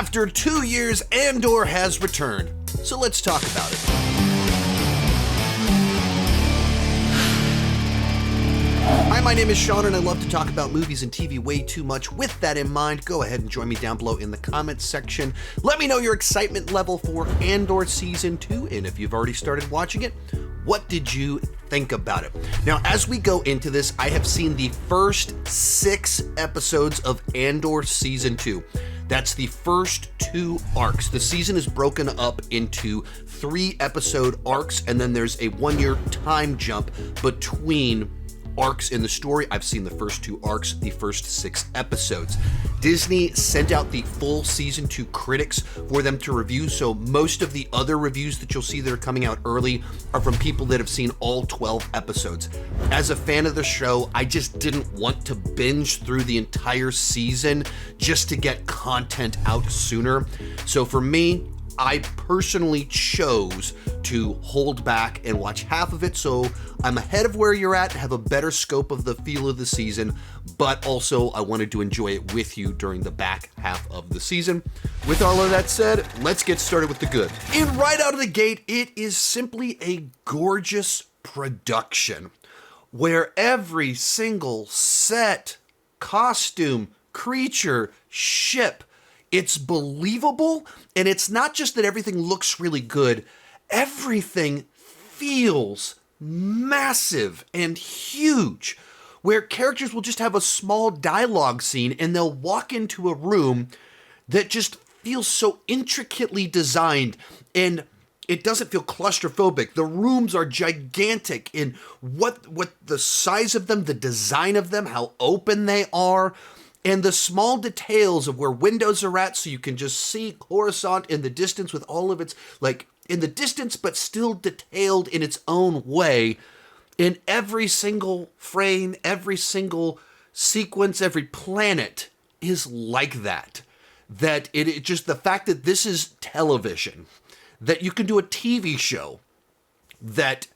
After 2 years, Andor has returned. So let's talk about it. Hi, my name is Sean, and I love to talk about movies and TV way too much. With that in mind, go ahead and join me down below in the comments section. Let me know your excitement level for Andor Season 2, and if you've already started watching it, what did you think about it? Now, as we go into this, I have seen the first 6 episodes of Andor Season 2. That's the first 2 arcs. The season is broken up into 3 episode arcs, and then there's a 1-year time jump between arcs in the story. I've seen the first 2 arcs, the first 6 episodes. Disney sent out the full season to critics for them to review, so most of the other reviews that you'll see that are coming out early are from people that have seen all 12 episodes. As a fan of the show, I just didn't want to binge through the entire season just to get content out sooner. So for me, I personally chose to hold back and watch half of it, so I'm ahead of where you're at, have a better scope of the feel of the season, but also I wanted to enjoy it with you during the back half of the season. With all of that said, let's get started with the good. And right out of the gate, it is simply a gorgeous production where every single set, costume, creature, ship, it's believable, and it's not just that everything looks really good, everything feels massive and huge, where characters will just have a small dialogue scene and they'll walk into a room that just feels so intricately designed, and it doesn't feel claustrophobic. The rooms are gigantic in what the size of them, the design of them, how open they are, and the small details of where windows are at, so you can just see Coruscant in the distance with all of its, like, in the distance, but still detailed in its own way. In every single frame, every single sequence, every planet is like that. That it just, the fact that this is television, that you can do a TV show that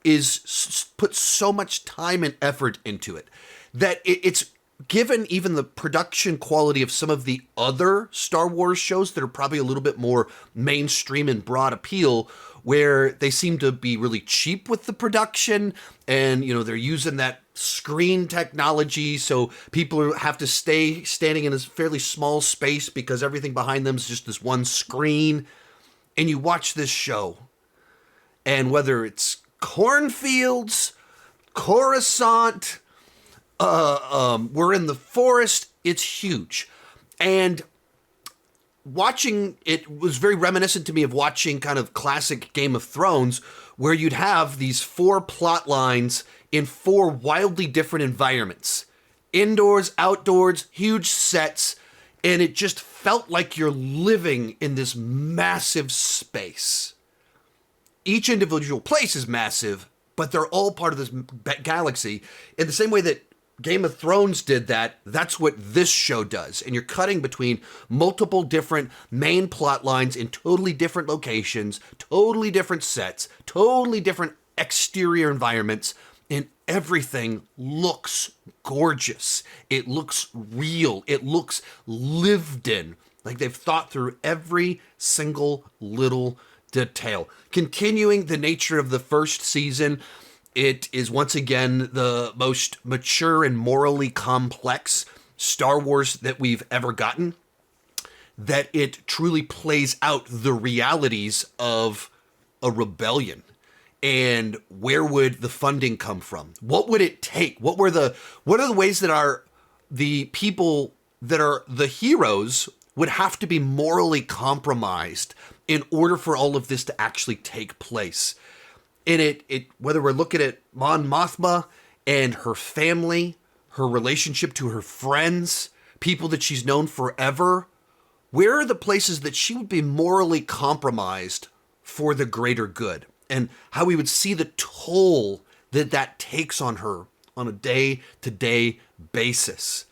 is put so much time and effort into it, that it's given even the production quality of some of the other Star Wars shows that are probably a little bit more mainstream and broad appeal, where they seem to be really cheap with the production, and, you know, they're using that screen technology, so people have to stay standing in a fairly small space because everything behind them is just this one screen. And you watch this show, and whether it's cornfields, Coruscant, we're in the forest, it's huge. And watching it was very reminiscent to me of watching kind of classic Game of Thrones, where you'd have these 4 plot lines in 4 wildly different environments. Indoors, outdoors, huge sets, and it just felt like you're living in this massive space. Each individual place is massive, but they're all part of this galaxy. In the same way that Game of Thrones did that, that's what this show does. And you're cutting between multiple different main plot lines in totally different locations, totally different sets, totally different exterior environments, and everything looks gorgeous. It looks real. It looks lived in. Like they've thought through every single little detail. Continuing the nature of the first season, it is once again the most mature and morally complex Star Wars that we've ever gotten. That it truly plays out the realities of a rebellion. And where would the funding come from? What would it take? What are the ways that the people that are the heroes would have to be morally compromised in order for all of this to actually take place? And it whether we're looking at Mon Mothma and her family, her relationship to her friends, people that she's known forever, where are the places that she would be morally compromised for the greater good? And how we would see the toll that takes on her on a day-to-day basis.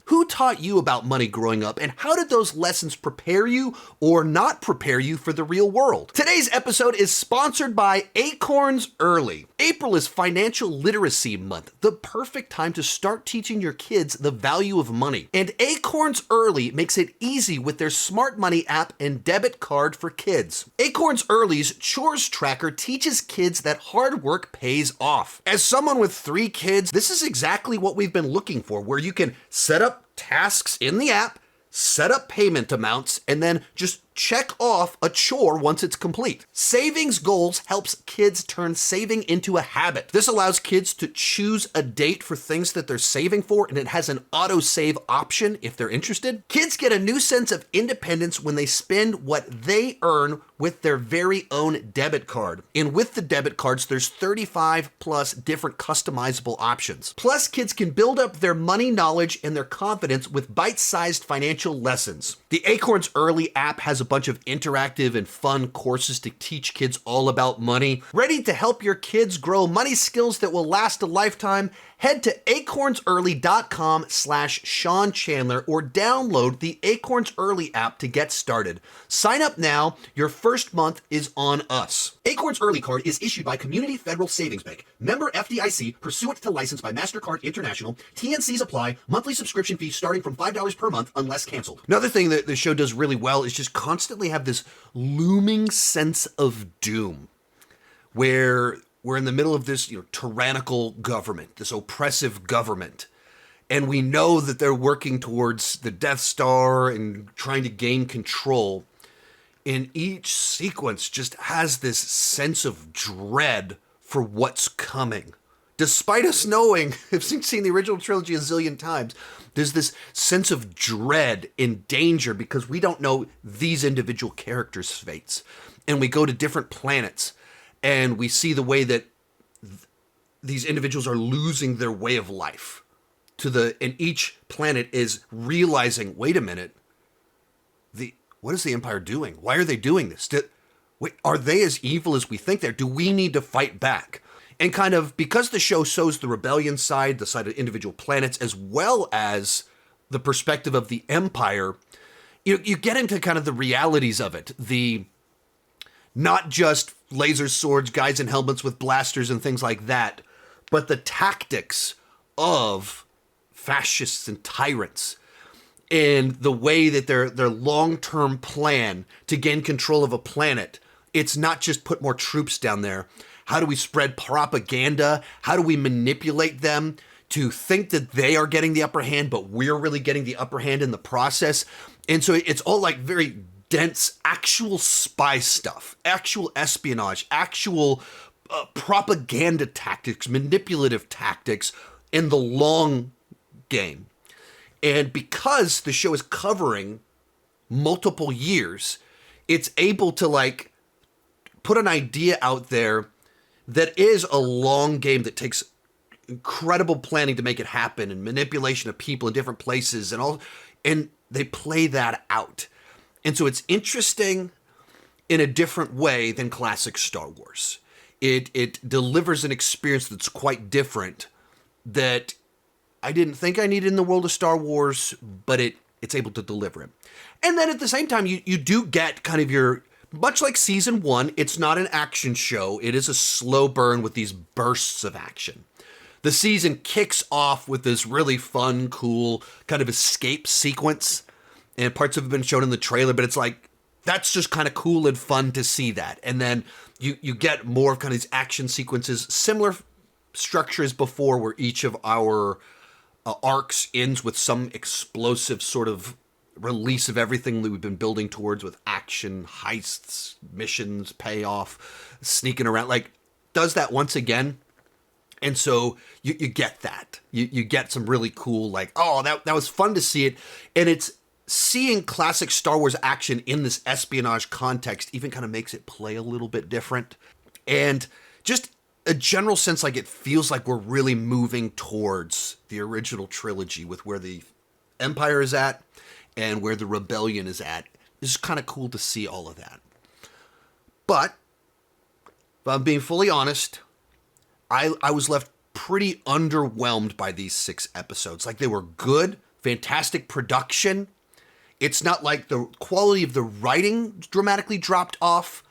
Who taught you about money growing up, and how did those lessons prepare you or not prepare you for the real world? Today's episode is sponsored by Acorns Early. April is Financial Literacy Month, the perfect time to start teaching your kids the value of money. And Acorns Early makes it easy with their Smart Money app and debit card for kids. Acorns Early's Chores Tracker teaches kids that hard work pays off. As someone with 3 kids, this is exactly what we've been looking for, where you can set up tasks in the app, set up payment amounts, and then just check off a chore once it's complete. Savings Goals helps kids turn saving into a habit. This allows kids to choose a date for things that they're saving for, and it has an auto-save option if they're interested. Kids get a new sense of independence when they spend what they earn with their very own debit card. And with the debit cards, there's 35 plus different customizable options. Plus, kids can build up their money knowledge and their confidence with bite-sized financial lessons. The Acorns Early app has a bunch of interactive and fun courses to teach kids all about money. Ready to help your kids grow money skills that will last a lifetime? Head to acornsearly.com/Sean Chandler or download the Acorns Early app to get started. Sign up now. Your first month is on us. Acorns Early Card is issued by Community Federal Savings Bank. Member FDIC, pursuant to license by MasterCard International. TNCs apply. Monthly subscription fee starting from $5 per month unless canceled. Another thing that the show does really well is just constantly have this looming sense of doom, where we're in the middle of this, tyrannical government, this oppressive government. And we know that they're working towards the Death Star and trying to gain control. And each sequence just has this sense of dread for what's coming. Despite us knowing, I've seen the original trilogy a zillion times, there's this sense of dread and danger because we don't know these individual characters' fates. And we go to different planets and we see the way that these individuals are losing their way of life and each planet is realizing, wait a minute, what is the Empire doing? Why are they doing this? Are they as evil as we think they are? Do we need to fight back? And kind of, because the show shows the rebellion side, the side of individual planets, as well as the perspective of the Empire, you get into kind of the realities of it. Not just laser swords, guys in helmets with blasters and things like that, but the tactics of fascists and tyrants and the way that their long-term plan to gain control of a planet, it's not just put more troops down there. How do we spread propaganda? How do we manipulate them to think that they are getting the upper hand, but we're really getting the upper hand in the process? And so it's all like very dense, actual spy stuff, actual espionage, actual propaganda tactics, manipulative tactics in the long game. And because the show is covering multiple years, it's able to put an idea out there that is a long game that takes incredible planning to make it happen and manipulation of people in different places and they play that out. And so it's interesting in a different way than classic Star Wars. It delivers an experience that's quite different that I didn't think I needed in the world of Star Wars, but it's able to deliver it. And then at the same time, you do get kind of much like season 1, it's not an action show. It is a slow burn with these bursts of action. The season kicks off with this really fun, cool kind of escape sequence. And parts of it have been shown in the trailer, but it's that's just kind of cool and fun to see that. And then you get more of kind of these action sequences, similar structure as before, where each of our arcs ends with some explosive sort of release of everything that we've been building towards with action, heists, missions, payoff, sneaking around, does that once again. And so you get that. You get some really cool, that was fun to see it. And it's seeing classic Star Wars action in this espionage context even kind of makes it play a little bit different. And just a general sense it feels like we're really moving towards the original trilogy with where the Empire is at and where the rebellion is at. It's kind of cool to see all of that. But if I'm being fully honest, I was left pretty underwhelmed by these 6 episodes. They were good, fantastic production. It's not like the quality of the writing dramatically dropped off,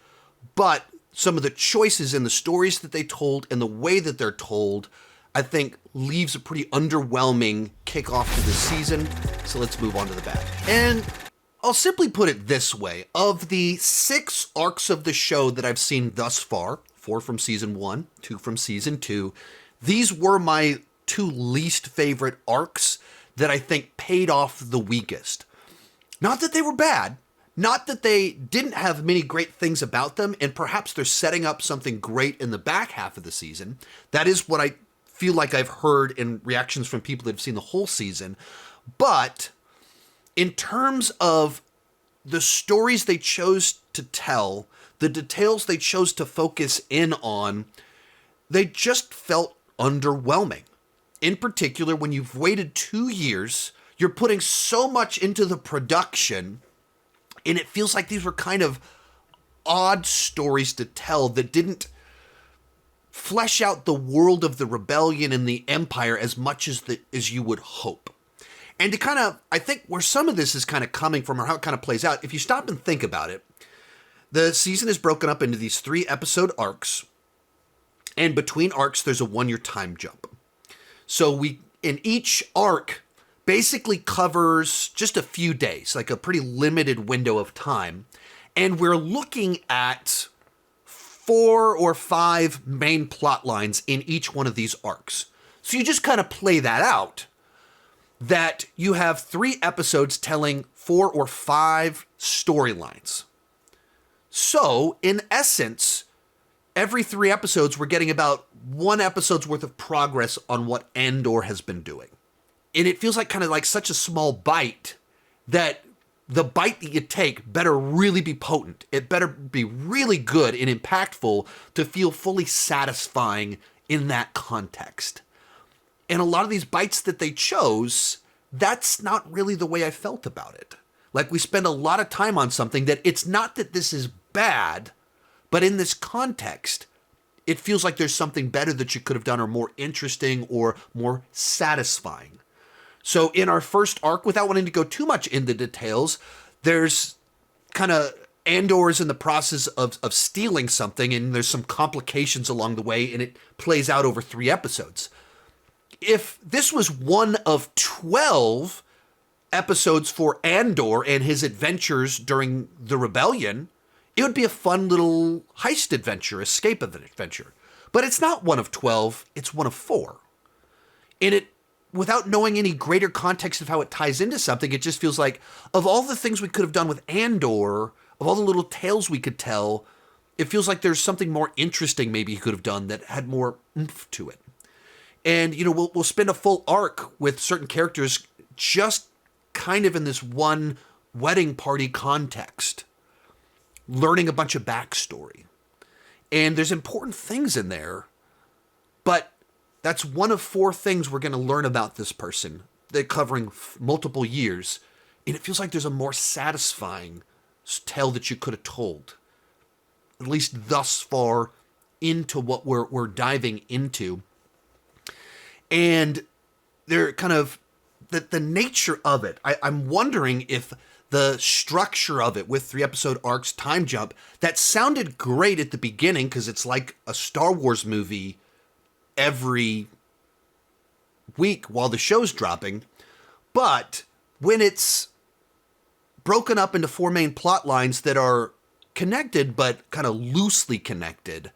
but some of the choices in the stories that they told and the way that they're told, I think leaves a pretty underwhelming kickoff to the season. So let's move on to the bad. And I'll simply put it this way. Of the 6 arcs of the show that I've seen thus far, 4 from season 1, 2 from season 2, these were my 2 least favorite arcs that I think paid off the weakest. Not that they were bad, not that they didn't have many great things about them, and perhaps they're setting up something great in the back half of the season. That is what I feel like I've heard in reactions from people that have seen the whole season. But in terms of the stories they chose to tell, the details they chose to focus in on, they just felt underwhelming. In particular, when you've waited 2 years, you're putting so much into the production, and it feels like these were kind of odd stories to tell that didn't flesh out the world of the rebellion and the Empire as much as you would hope. And to kind of, I think where some of this is kind of coming from, or how it kind of plays out, if you stop and think about it, the season is broken up into these 3 episode arcs, and between arcs, there's a 1-year time jump. So in each arc, basically covers just a few days, like a pretty limited window of time. And we're looking at 4 or 5 main plot lines in each one of these arcs. So you just kind of play that out, that you have 3 episodes telling 4 or 5 storylines. So, in essence, every 3 episodes, we're getting about 1 episode's worth of progress on what Andor has been doing. And it feels like kind of like such a small bite that the bite that you take better really be potent. It better be really good and impactful to feel fully satisfying in that context. And a lot of these bites that they chose, that's not really the way I felt about it. Like, we spend a lot of time on something that it's not that this is bad, but in this context, it feels like there's something better that you could have done, or more interesting or more satisfying. So in our first arc, without wanting to go too much into details, there's kind of Andor's in the process of stealing something, and there's some complications along the way, and it plays out over 3 episodes. If this was one of 12 episodes for Andor and his adventures during the rebellion, it would be a fun little heist adventure, escape adventure. But it's not one of 12, it's one of 4. And it, without knowing any greater context of how it ties into something, it just feels like, of all the things we could have done with Andor, of all the little tales we could tell, it feels like there's something more interesting maybe he could have done that had more oomph to it. And, you know, we'll spend a full arc with certain characters just kind of in this one wedding party context, learning a bunch of backstory. And there's important things in there, but that's one of 4 things we're going to learn about this person. They're covering multiple years, and it feels like there's a more satisfying tale that you could have told, at least thus far into what we're diving into. And they're kind of the nature of it. I'm wondering if the structure of it with 3 episode arcs, time jump, that sounded great at the beginning because it's like a Star Wars movie every week while the show's dropping. But when it's broken up into 4 main plot lines that are connected but kind of loosely connected,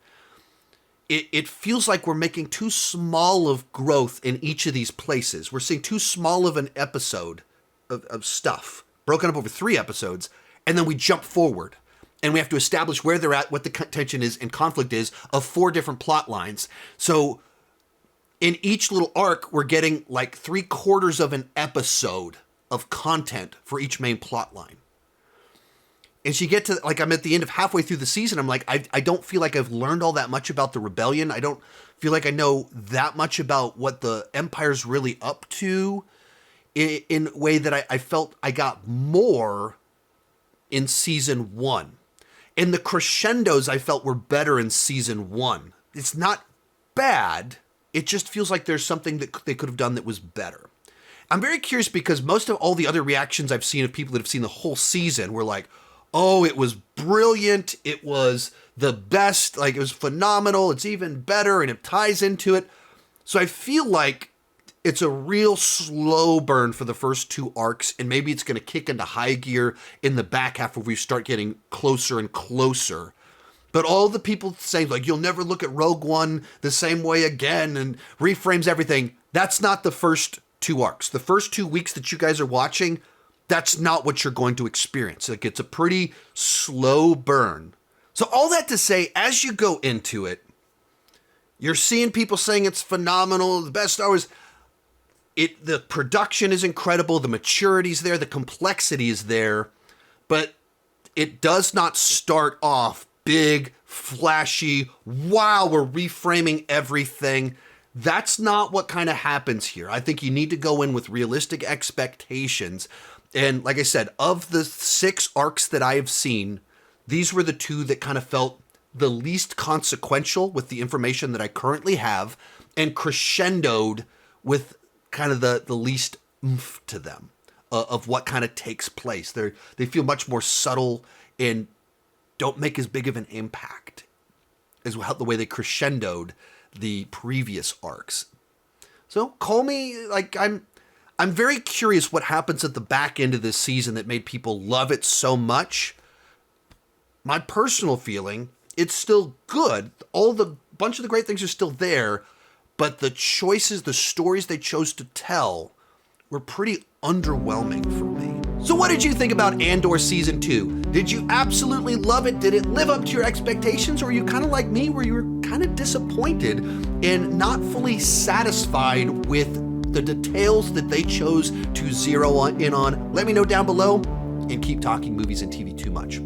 it feels like we're making too small of growth in each of these places. We're seeing too small of an episode of stuff broken up over 3 episodes, and then we jump forward and we have to establish where they're at, what the tension is and conflict is of 4 different plot lines. So in each little arc, we're getting like 3/4 of an episode of content for each main plot line. And so you get to, like, I'm at the end of halfway through the season, I'm like, I don't feel like I've learned all that much about the rebellion. I don't feel like I know that much about what the Empire's really up to in a way that I felt I got more in season 1. And the crescendos I felt were better in season 1. It's not bad. It just feels like there's something that they could have done that was better. I'm very curious because most of all the other reactions I've seen of people that have seen the whole season were like, oh, it was brilliant. It was the best. Like, it was phenomenal. It's even better, and it ties into it. So I feel like it's a real slow burn for the first 2 arcs, and maybe it's going to kick into high gear in the back half where we start getting closer and closer. But all the people saying, like, you'll never look at Rogue One the same way again and reframes everything, that's not the first 2 arcs. The first 2 weeks that you guys are watching, that's not what you're going to experience. Like, it's a pretty slow burn. So all that to say, as you go into it, you're seeing people saying it's phenomenal, the best Star Wars. The production is incredible, the maturity's there, the complexity is there, but it does not start off big, flashy, wow, we're reframing everything. That's not what kind of happens here. I think you need to go in with realistic expectations. And like I said, of the 6 arcs that I have seen, these were the 2 that kind of felt the least consequential with the information that I currently have, and crescendoed with kind of the least oomph to them of what kind of takes place. They feel much more subtle and don't make as big of an impact as the way they crescendoed the previous arcs. So call me, like, I'm very curious what happens at the back end of this season that made people love it so much. My personal feeling, it's still good. Bunch of the great things are still there, but the choices, the stories they chose to tell were pretty underwhelming for me. So what did you think about Andor Season 2? Did you absolutely love it? Did it live up to your expectations? Or are you kind of like me where you were kind of disappointed and not fully satisfied with the details that they chose to zero in on? Let me know down below, and keep talking movies and TV too much.